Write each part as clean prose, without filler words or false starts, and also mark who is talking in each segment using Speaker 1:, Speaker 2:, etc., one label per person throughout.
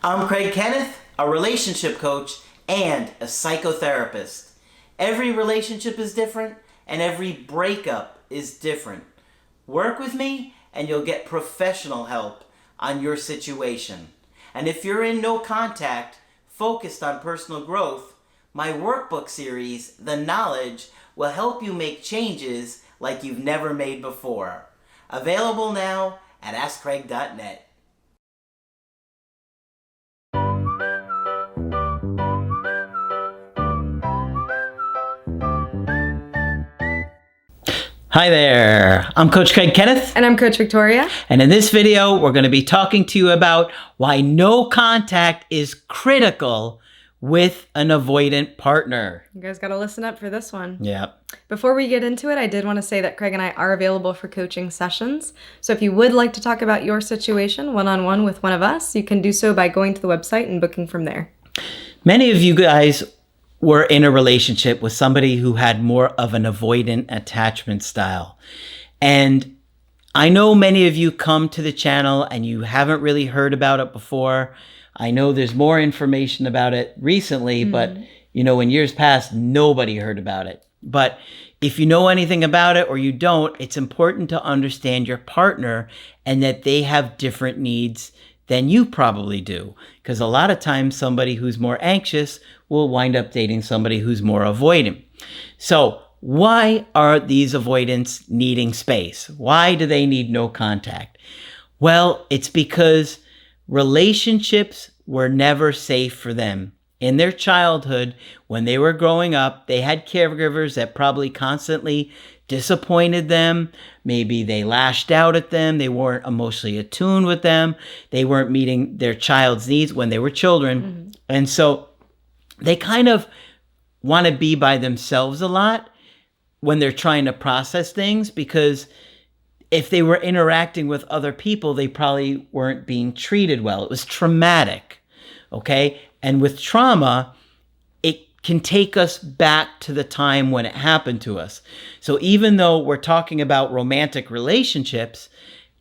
Speaker 1: I'm Kenneth, a relationship coach and a psychotherapist. Every relationship is different and every breakup is different. Work with me and you'll get professional help on your situation. And if you're in no contact, focused on personal growth, my workbook series, The Knowledge, will help you make changes like you've never made before. Available now at AskCraig.net. Hi there, I'm Coach Craig Kenneth.
Speaker 2: And I'm Coach Victoria.
Speaker 1: And in this video, we're going to be talking to you about why no contact is critical with an avoidant partner.
Speaker 2: You guys got to listen up for this one.
Speaker 1: Yeah.
Speaker 2: Before we get into it, I did want to say that Craig and I are available for coaching sessions. So if you would like to talk about your situation one-on-one with one of us, you can do so by going to the website and booking from there.
Speaker 1: Many of you guys were in a relationship with somebody who had more of an avoidant attachment style. And I know many of you come to the channel and you haven't really heard about it before. I know there's more information about it recently, but in years past, nobody heard about it. But if you know anything about it or you don't, it's important to understand your partner and that they have different needs than you probably do. Because a lot of times somebody who's more anxious will wind up dating somebody who's more avoidant. So why are these avoidants needing space? Why do they need no contact? Well, it's because relationships were never safe for them. In their childhood, when they were growing up, they had caregivers that probably constantly disappointed them. Maybe they lashed out at them. They weren't emotionally attuned with them. They weren't meeting their child's needs when they were children. And so they kind of want to be by themselves a lot when they're trying to process things, because if they were interacting with other people, they probably weren't being treated well. It was traumatic, okay? And with trauma, it can take us back to the time when it happened to us. So even though we're talking about romantic relationships,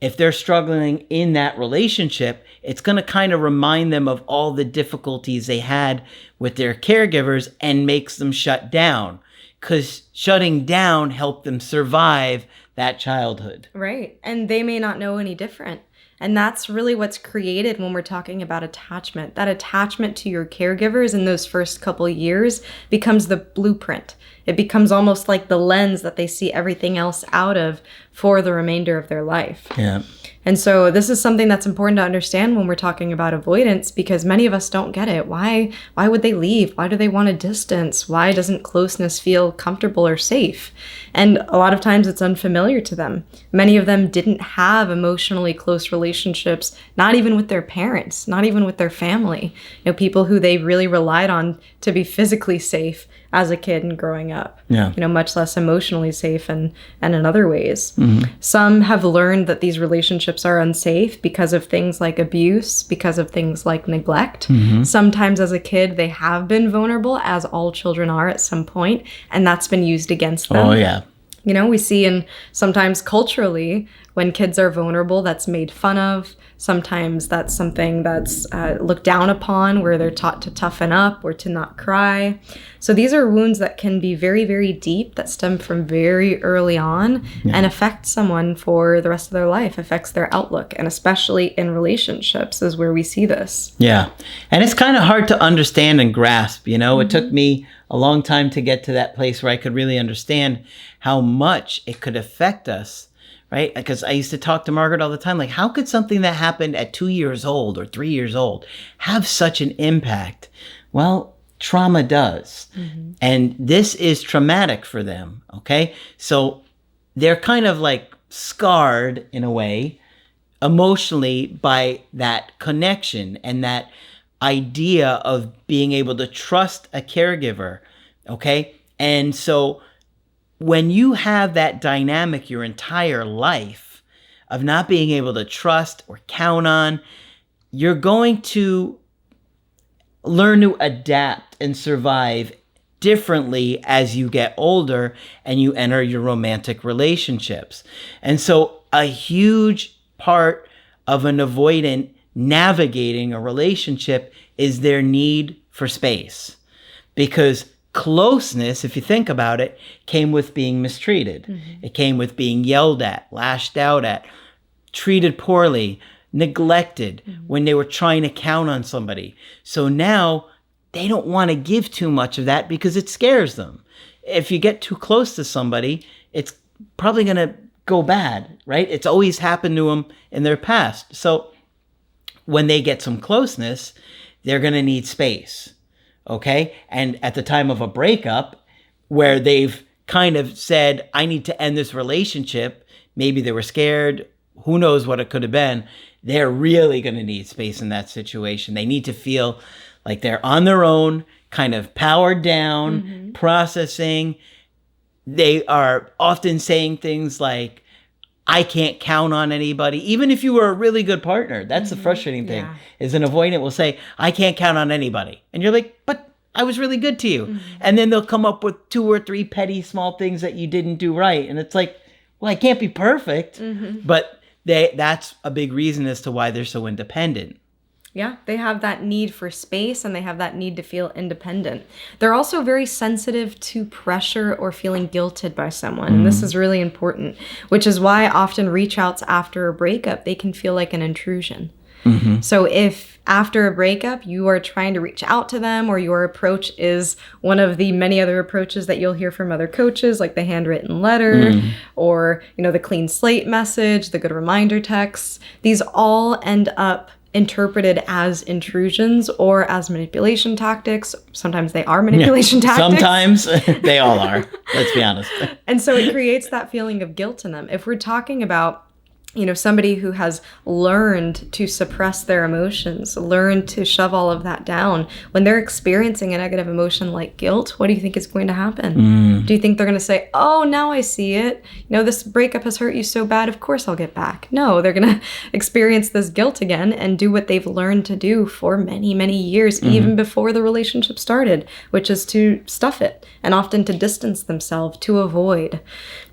Speaker 1: if they're struggling in that relationship, it's going to kind of remind them of all the difficulties they had with their caregivers and makes them shut down, because shutting down helped them survive that childhood.
Speaker 2: Right. And they may not know any different. And that's really what's created when we're talking about attachment. That attachment to your caregivers in those first couple of years becomes the blueprint. It becomes almost like the lens that they see everything else out of for the remainder of their life.
Speaker 1: Yeah.
Speaker 2: And so this is something that's important to understand when we're talking about avoidance, because many of us don't get it. Why would they leave? Why do they want a distance? Why doesn't closeness feel comfortable or safe? And a lot of times it's unfamiliar to them. Many of them didn't have emotionally close relationships, not even with their parents, not even with their family. People who they really relied on to be physically safe as a kid and growing up.
Speaker 1: Yeah.
Speaker 2: Much less emotionally safe and in other ways. Some have learned that these relationships are unsafe because of things like abuse, because of things like neglect. Sometimes as a kid, they have been vulnerable, as all children are at some point, and that's been used against them.
Speaker 1: Oh, yeah.
Speaker 2: We see in sometimes culturally, when kids are vulnerable, that's made fun of. Sometimes that's something that's looked down upon, where they're taught to toughen up or to not cry. So these are wounds that can be very, very deep, that stem from very early on and affect someone for the rest of their life, affects their outlook. And especially in relationships is where we see this.
Speaker 1: Yeah. And it's kind of hard to understand and grasp. It took me a long time to get to that place where I could really understand how much it could affect us. Right? Because I used to talk to Margaret all the time, like, how could something that happened at 2 years old or 3 years old have such an impact? Well, trauma does. And this is traumatic for them. Okay. So they're kind of like scarred in a way emotionally by that connection and that idea of being able to trust a caregiver. Okay. And so when you have that dynamic your entire life of not being able to trust or count on, you're going to learn to adapt and survive differently as you get older and you enter your romantic relationships. And so a huge part of an avoidant navigating a relationship is their need for space. Because closeness, if you think about it, came with being mistreated. Mm-hmm. It came with being yelled at, lashed out at, treated poorly, neglected when they were trying to count on somebody. So now they don't want to give too much of that because it scares them. If you get too close to somebody, it's probably going to go bad, right? It's always happened to them in their past. So when they get some closeness, they're going to need space. Okay. And at the time of a breakup where they've kind of said, I need to end this relationship, maybe they were scared, who knows what it could have been, they're really going to need space in that situation. They need to feel like they're on their own, kind of powered down, processing. They are often saying things like, I can't count on anybody, even if you were a really good partner. That's the frustrating thing, is an avoidant will say, I can't count on anybody. And you're like, but I was really good to you. And then they'll come up with 2 or 3 petty small things that you didn't do right. And it's like, well, I can't be perfect. But that's a big reason as to why they're so independent.
Speaker 2: Yeah, they have that need for space and they have that need to feel independent. They're also very sensitive to pressure or feeling guilted by someone. And this is really important, which is why often reach outs after a breakup, they can feel like an intrusion. So if after a breakup, you are trying to reach out to them or your approach is one of the many other approaches that you'll hear from other coaches, like the handwritten letter or, the clean slate message, the good reminder texts, these all end up interpreted as intrusions or as manipulation tactics. Sometimes they are manipulation tactics.
Speaker 1: Sometimes they all are, let's be honest.
Speaker 2: And so it creates that feeling of guilt in them. If we're talking about somebody who has learned to suppress their emotions, learned to shove all of that down, when they're experiencing a negative emotion like guilt, what do you think is going to happen? Do you think they're going to say, oh, now I see it. This breakup has hurt you so bad, of course I'll get back. No, they're going to experience this guilt again and do what they've learned to do for many, many years, even before the relationship started, which is to stuff it and often to distance themselves, to avoid.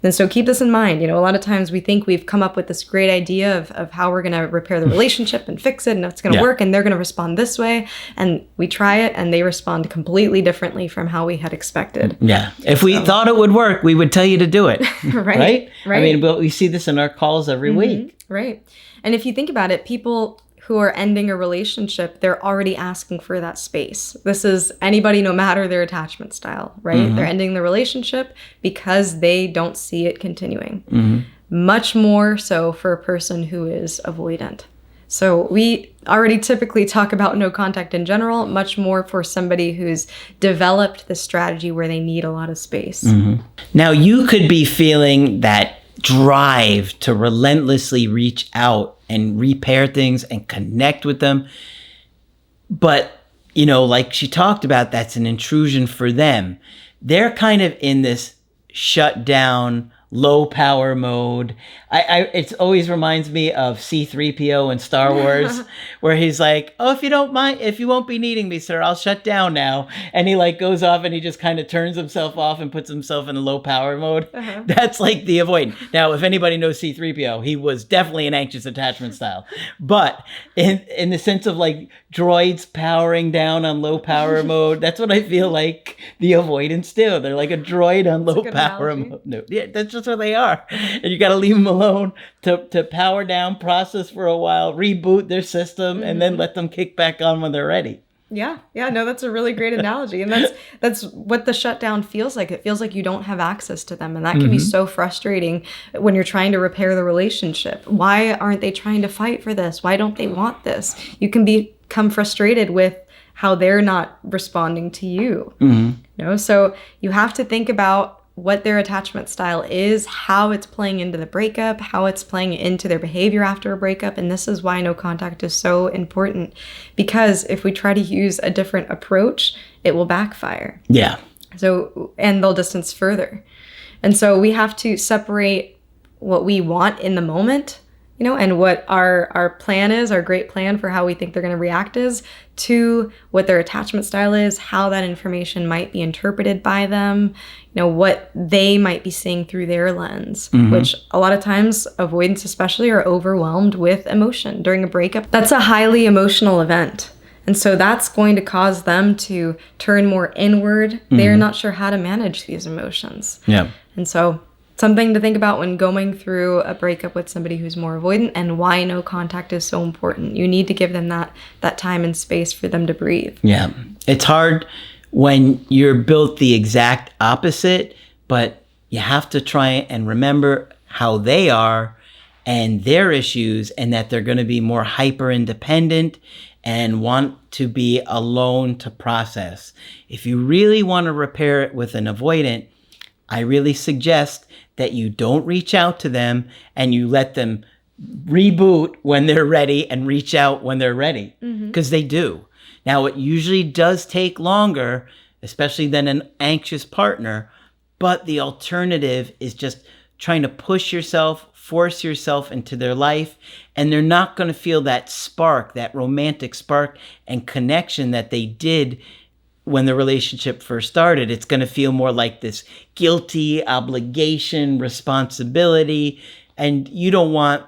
Speaker 2: And so keep this in mind. A lot of times we think we've come up with this great idea of how we're going to repair the relationship and fix it and it's going to work and they're going to respond this way. And we try it and they respond completely differently from how we had expected.
Speaker 1: Yeah. If we thought it would work, we would tell you to do it.
Speaker 2: Right.
Speaker 1: I mean, but we see this in our calls every week.
Speaker 2: Right. And if you think about it, people who are ending a relationship, they're already asking for that space. This is anybody, no matter their attachment style, right? They're ending the relationship because they don't see it continuing. Much more so for a person who is avoidant. So we already typically talk about no contact in general, much more for somebody who's developed the strategy where they need a lot of space.
Speaker 1: Now, you could be feeling that drive to relentlessly reach out and repair things and connect with them. But, like she talked about, that's an intrusion for them. They're kind of in this shut down, low power mode. It always reminds me of C-3PO in Star Wars, where he's like, oh, if you don't mind, if you won't be needing me, sir, I'll shut down now. And he goes off and he just kind of turns himself off and puts himself in a low power mode. That's like the avoidant. Now, if anybody knows C-3PO, he was definitely an anxious attachment style. But in the sense of droids powering down on low power mode, that's what I feel like the avoidants do. They're like a droid on low power mode. No, yeah, that's just what they are. And you got to leave them alone to power down, process for a while, reboot their system, and then let them kick back on when they're ready.
Speaker 2: Yeah, no, that's a really great analogy. And that's what the shutdown feels like. It feels like you don't have access to them. And that can be so frustrating when you're trying to repair the relationship. Why aren't they trying to fight for this? Why don't they want this? You can become frustrated with how they're not responding to you. So you have to think about what their attachment style is, how it's playing into the breakup, how it's playing into their behavior after a breakup. And this is why no contact is so important, because if we try to use a different approach, it will backfire.
Speaker 1: Yeah.
Speaker 2: And they'll distance further. And so we have to separate what we want in the moment and what our plan is, our great plan for how we think they're going to react is, to what their attachment style is, how that information might be interpreted by them, what they might be seeing through their lens, which a lot of times avoidants especially are overwhelmed with emotion during a breakup. That's a highly emotional event. And so that's going to cause them to turn more inward. They're not sure how to manage these emotions.
Speaker 1: Yeah.
Speaker 2: And so something to think about when going through a breakup with somebody who's more avoidant, and why no contact is so important. You need to give them that time and space for them to breathe.
Speaker 1: Yeah. It's hard when you're built the exact opposite, but you have to try and remember how they are and their issues, and that they're going to be more hyper independent and want to be alone to process. If you really want to repair it with an avoidant, I really suggest that you don't reach out to them and you let them reboot when they're ready and reach out when they're ready, because they do. Now, it usually does take longer, especially than an anxious partner, but the alternative is just trying to push yourself, force yourself into their life, and they're not going to feel that spark, that romantic spark and connection that they did when the relationship first started. It's going to feel more like this guilty obligation, responsibility, and you don't want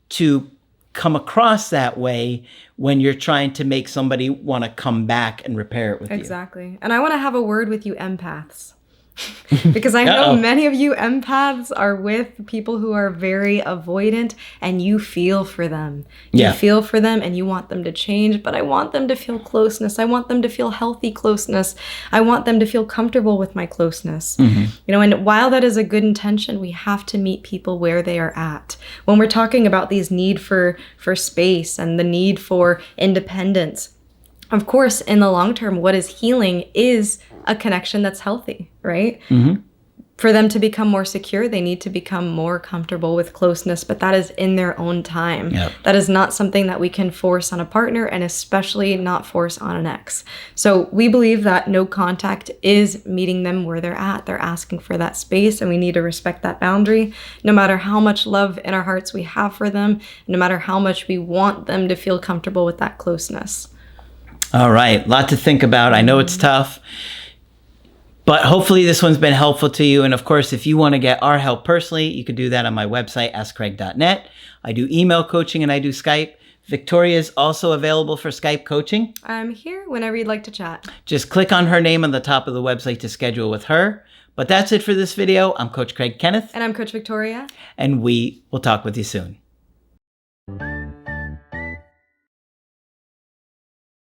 Speaker 1: to come across that way when you're trying to make somebody want to come back and repair it with you.
Speaker 2: Exactly. And I want to have a word with you empaths. Because I know many of you empaths are with people who are very avoidant, and you feel for them. You feel for them and you want them to change, but I want them to feel closeness. I want them to feel healthy closeness. I want them to feel comfortable with my closeness. And while that is a good intention, we have to meet people where they are at. When we're talking about these need for space and the need for independence, of course, in the long term, what is healing is a connection that's healthy, right? For them to become more secure, they need to become more comfortable with closeness, but that is in their own time. That is not something that we can force on a partner, and especially not force on an ex. So we believe that no contact is meeting them where they're at. They're asking for that space, and we need to respect that boundary, no matter how much love in our hearts we have for them, no matter how much we want them to feel comfortable with that closeness.
Speaker 1: All right. A lot to think about. I know it's tough, but hopefully this one's been helpful to you. And of course, if you want to get our help personally, you can do that on my website, askcraig.net. I do email coaching and I do Skype. Victoria is also available for Skype coaching.
Speaker 2: I'm here whenever you'd like to chat.
Speaker 1: Just click on her name on the top of the website to schedule with her. But that's it for this video. I'm Coach Craig Kenneth.
Speaker 2: And I'm Coach Victoria.
Speaker 1: And we will talk with you soon.